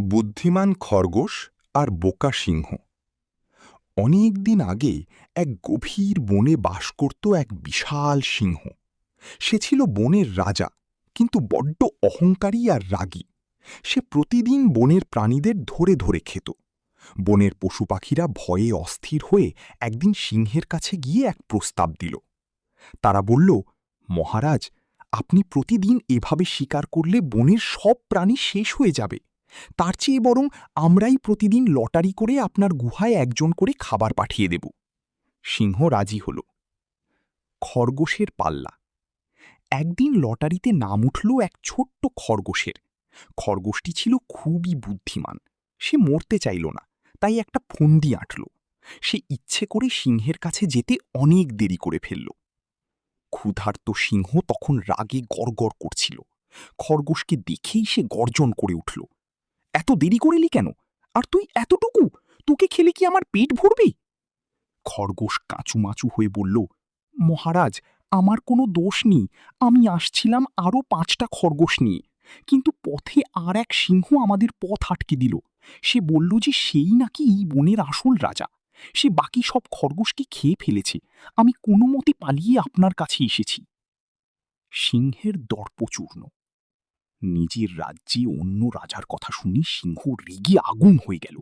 বুদ্ধিমান খরগোশ আর বোকা সিংহ। অনেক দিন আগে এক গভীর বনে বাস করত এক বিশাল সিংহ। সে ছিল বনের রাজা, কিন্তু বড্ড অহংকারী আর রাগী। সে প্রতিদিন বনের প্রাণীদের ধরে ধরে খেত। বনের পশু পাখিরা ভয়ে অস্থির হয়ে একদিন সিংহের কাছে গিয়ে এক প্রস্তাব দিল। তারা বলল, মহারাজ, আপনি প্রতিদিন এভাবে শিকার করলে বনের সব প্রাণী শেষ হয়ে যাবে। তার চেয়ে বরং আমরাই প্রতিদিন লটারি করে আপনার গুহায় একজন করে খাবার পাঠিয়ে দেব। সিংহ রাজি হল। খরগোশের পাল্লা। একদিন লটারিতে নাম উঠল এক ছোট্ট খরগোশের। খরগোশটি ছিল খুবই বুদ্ধিমান। সে মরতে চাইল না, তাই একটা ফন্দি আঁটল। সে ইচ্ছে করে সিংহের কাছে যেতে অনেক দেরি করে ফেলল। ক্ষুধার্ত সিংহ তখন রাগে গড়গড় করছিল। খরগোশকে দেখেই সে গর্জন করে উঠল, এত দেরি করিলি কেন? আর তুই এতটুকু, তোকে খেলে কি আমার পেট ভরবে? খরগোশ কাঁচুমাচু হয়ে বলল, মহারাজ, আমার কোনো দোষ নেই। আমি আসছিলাম আরও 5টা খরগোশ নিয়ে, কিন্তু পথে আর এক সিংহ আমাদের পথ আটকে দিল। সে বলল যে সেই নাকি এই বনের আসল রাজা। সে বাকি সব খরগোশকে খেয়ে ফেলেছে। আমি কোনো মতে পালিয়ে আপনার কাছে এসেছি। সিংহের দর্পচূর্ণ। নিজের রাজ্যে অন্য রাজার কথা শুনে সিংহ রেগে আগুন হয়ে গেল।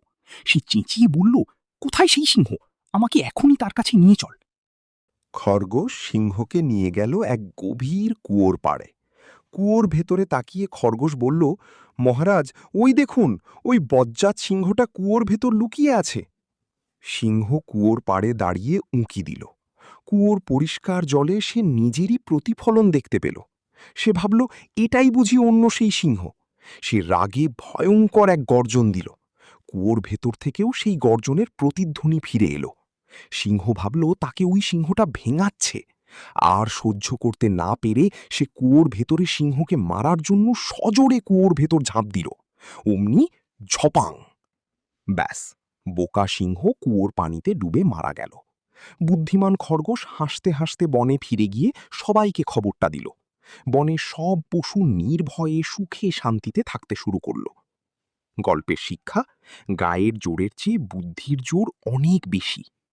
সে চেঁচিয়ে বলল, কোথায় সেই সিংহ? আমাকে এখনই তার কাছে নিয়ে চল। খরগোশ সিংহকে নিয়ে গেল এক গভীর কুয়োর পাড়ে। কুয়োর ভেতরে তাকিয়ে খরগোশ বলল, মহারাজ, ওই দেখুন, ওই বজ্জাত সিংহটা কুয়োর ভেতর লুকিয়ে আছে। সিংহ কুয়োর পাড়ে দাঁড়িয়ে উঁকি দিল। কুয়োর পরিষ্কার জলে সে নিজেরই প্রতিফলন দেখতে পেল। সে ভাবল, এটাই বুঝি অন্য সেই সিংহ। সে রাগে ভয়ঙ্কর এক গর্জন দিল। কুয়োর ভেতর থেকেও সেই গর্জনের প্রতিধ্বনি ফিরে এলো। সিংহ ভাবল তাকে ওই সিংহটা ভেঙাচ্ছে। আর সহ্য করতে না পেরে সে কুয়োর ভেতরে সিংহকে মারার জন্য সজোরে কুয়োর ভেতর ঝাঁপ দিল। অমনি ঝপাং! ব্যাস, বোকা সিংহ কুয়োর পানিতে ডুবে মারা গেল। বুদ্ধিমান খরগোশ হাসতে হাসতে বনে ফিরে গিয়ে সবাইকে খবরটা দিল। বনের সব পশু নির্ভয়ে সুখে শান্তিতে থাকতে শুরু করল। গল্পের শিক্ষা: গায়ের জোরের চেয়ে বুদ্ধির জোর অনেক বেশি।